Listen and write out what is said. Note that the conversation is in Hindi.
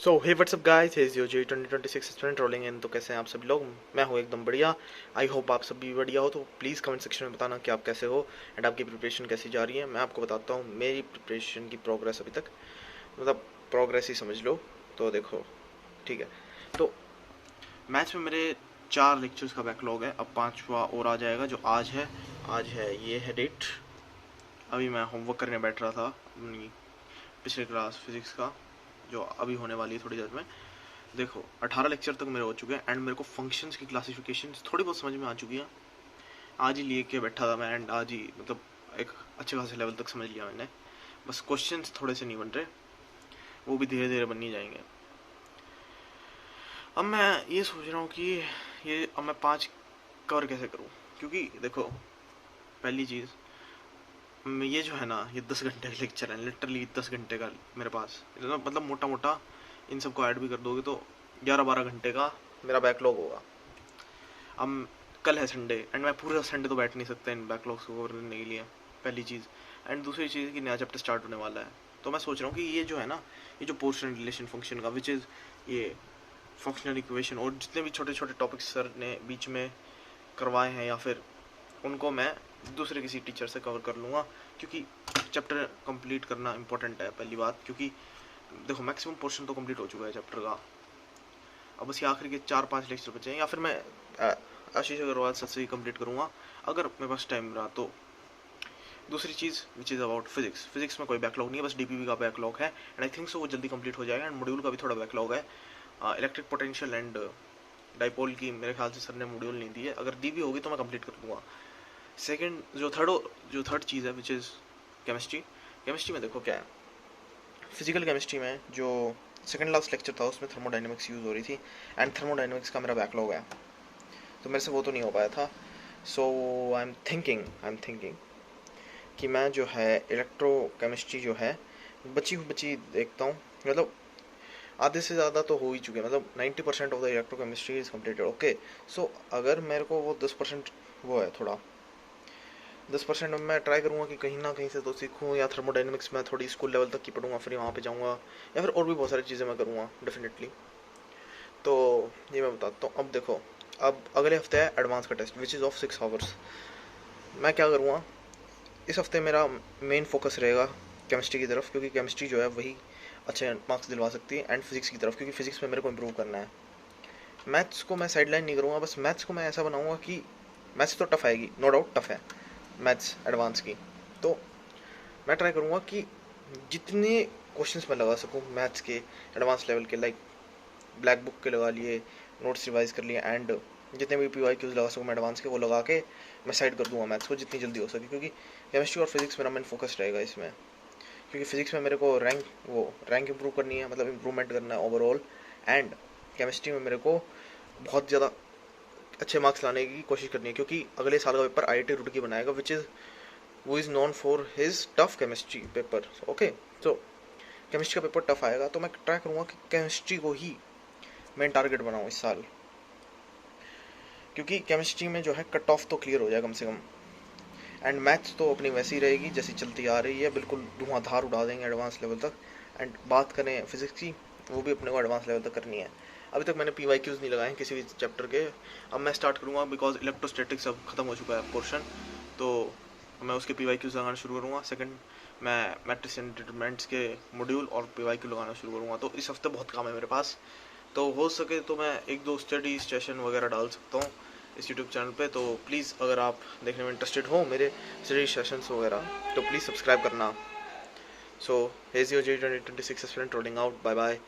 So hey what's up guys, has your JEE 2026 student rolling in. तो कैसे हैं आप सभी लोग? मैं हूँ एकदम बढ़िया। आई होप आप सब भी बढ़िया हो। तो प्लीज़ कमेंट सेक्शन में बताना कि आप कैसे हो एंड आपकी प्रिपरेशन कैसी जा रही है। मैं आपको बताता हूँ मेरी प्रिपरेशन की प्रोग्रेस अभी तक, मतलब प्रोग्रेस ही समझ लो। तो देखो, ठीक है। तो मैथ्स में मेरे 4 लेक्चर्स का बैकलॉग है। अब 5वां और आ जाएगा जो आज है ये है डेट। अभी मैं होमवर्क करने बैठ रहा था अपनी पिछले क्लास फिजिक्स का, जो अभी होने वाली है थोड़ी देर में। देखो 18 लेक्चर तक मेरे हो चुके हैं एंड मेरे को फंक्शंस की क्लासिफिकेशन थोड़ी बहुत समझ में आ चुकी है। आज ही लिए के बैठा था मैं एंड आज ही मतलब एक अच्छे खासे लेवल तक समझ लिया मैंने। बस क्वेश्चंस थोड़े से नहीं बन रहे, वो भी धीरे धीरे बन ही जाएंगे। अब मैं ये सोच रहा हूँ कि ये अब मैं 5 कवर कैसे करूँ, क्योंकि देखो पहली चीज़, ये जो है ना, ये 10 घंटे का लेक्चर है, लिटरली 10 घंटे का मेरे पास। मतलब मोटा मोटा इन सबको ऐड भी कर दोगे तो 11-12 घंटे का मेरा बैकलॉग होगा। अब कल है संडे एंड मैं पूरा संडे तो बैठ नहीं सकता इन बैकलॉग्स को कवर करने के लिए, पहली चीज़। एंड दूसरी चीज़ कि नया चैप्टर स्टार्ट होने वाला है, तो मैं सोच रहा हूँ कि ये जो है ना, ये जो पोर्शन रिलेशन फंक्शन का, विच इज़ ये फंक्शनल इक्वेशन, और जितने भी छोटे छोटे टॉपिक्स सर ने बीच में करवाए हैं या फिर उनको मैं दूसरे किसी टीचर से कवर कर लूँगा, क्योंकि चैप्टर कंप्लीट करना इंपॉर्टेंट है पहली बात। क्योंकि देखो मैक्सिमम पोर्शन तो कंप्लीट हो चुका है चैप्टर का। अब बस ये आखिर के 4-5 लेक्चर बचे हैं, या फिर मैं आशीष अग्रवाल सर से ही कंप्लीट करूँगा अगर मेरे पास टाइम रहा तो। दूसरी चीज़ which is about physics, physics में कोई बैकलॉग नहीं है, बस डीपीवी का बैकलॉग है एंड आई थिंक सो वो जल्दी कंप्लीट हो जाएगा। एंड मॉड्यूल का भी थोड़ा बैकलॉग है। इलेक्ट्रिक पोटेंशियल एंड डाइपोल की मेरे ख्याल से सर ने मॉड्यूल नहीं दी है, अगर दी भी होगी तो मैं कंप्लीट कर दूँगा। सेकेंड जो थर्ड चीज़ है विच इज़ केमिस्ट्री। केमिस्ट्री में देखो क्या है, फिजिकल केमिस्ट्री में जो सेकेंड लास्ट लेक्चर था उसमें थर्मोडाइनमिक्स यूज़ हो रही थी एंड थर्मोडाइनमिक्स का मेरा बैकलॉग है, तो मेरे से वो तो नहीं हो पाया था। सो आई एम थिंकिंग कि मैं जो है इलेक्ट्रो केमिस्ट्री जो है बची देखता हूँ। मतलब आधे से ज़्यादा तो हो ही चुके हैं, मतलब 90% of the electrochemistry is completed. Okay, so अगर मेरे को वो 10% वो है, थोड़ा 10% में मैं ट्राई करूँगा कि कहीं ना कहीं से तो सीखूँ, या थर्मोडाइनमिक्स में थोड़ी स्कूल लेवल तक की पढ़ूंगा, फिर वहाँ पे जाऊँगा, या फिर और भी बहुत सारी चीज़ें मैं करूँगा डेफिनेटली। तो ये मैं बताता हूँ। अब देखो, अब अगले हफ्ते है एडवांस का test which is of 6 hours. मैं क्या करूँगा, इस हफ्ते मेरा मेन फोकस रहेगा केमिस्ट्री की तरफ, क्योंकि केमिस्ट्री जो है वही अच्छे मार्क्स दिलवा सकती है, एंड फिजिक्स की तरफ, क्योंकि फिजिक्स में मेरे को इम्प्रूव करना है। मैथ्स को मैं साइडलाइन नहीं करूँगा, बस मैथ्स को मैं ऐसा बनाऊँगा कि मैथ्स तो टफ आएगी, नो डाउट टफ है मैथ्स एडवांस की। तो मैं ट्राई करूँगा कि जितने क्वेश्चंस मैं लगा सकूँ मैथ्स के एडवांस लेवल के, लाइक ब्लैक बुक के लगा लिए, नोट्स रिवाइज कर लिए, एंड जितने भी PYQs लगा सकूँ मैं एडवांस के, वो लगा के मैं साइड कर दूँगा मैथ्स को जितनी जल्दी हो सके, क्योंकि केमिस्ट्री और फिजिक्स मेरा मेन फोकस रहेगा इसमें। क्योंकि फिजिक्स में मेरे को रैंक इंप्रूव करनी है, मतलब इंप्रूवमेंट करना है ओवरऑल, एंड केमिस्ट्री में मेरे को बहुत ज़्यादा अच्छे मार्क्स लाने की कोशिश करनी है, क्योंकि अगले साल का पेपर IIT रुड़की बनाएगा विच इज़ वो is known for his tough chemistry paper. Okay, तो केमिस्ट्री का पेपर टफ आएगा, तो मैं ट्राई करूँगा कि केमिस्ट्री को ही मेन टारगेट बनाऊँ इस साल, क्योंकि केमिस्ट्री में जो है कट ऑफ तो क्लियर हो जाए कम से कम। एंड मैथ्स तो अपनी वैसी रहेगी जैसी चलती आ रही है, बिल्कुल धुआंधार उड़ा देंगे एडवांस लेवल तक। एंड बात करें फिजिक्स की, वो भी अपने को एडवांस लेवल तक करनी है। अभी तक मैंने PYQs नहीं लगाए हैं किसी भी चैप्टर के। अब मैं स्टार्ट करूँगा, बिकॉज इलेक्ट्रोस्टैटिक्स अब खत्म हो चुका है पोर्शन, तो मैं उसके PYQs लगाना शुरू करूँगा। सेकंड, मैं मैट्रिक्स एंड डिटरमिनेंट्स के मॉड्यूल और PYQ लगाना शुरू करूँगा। तो इस हफ्ते बहुत काम है मेरे पास, तो हो सके तो मैं 1-2 स्टडी सेशन वगैरह डाल सकता हूँ इस यूट्यूब चैनल पे। तो प्लीज़ अगर आप देखने में इंटरेस्टेड हो मेरे स्टडी सेशंस वगैरह, तो प्लीज़ सब्सक्राइब करना। So here's your J 2026 student rolling out, bye bye.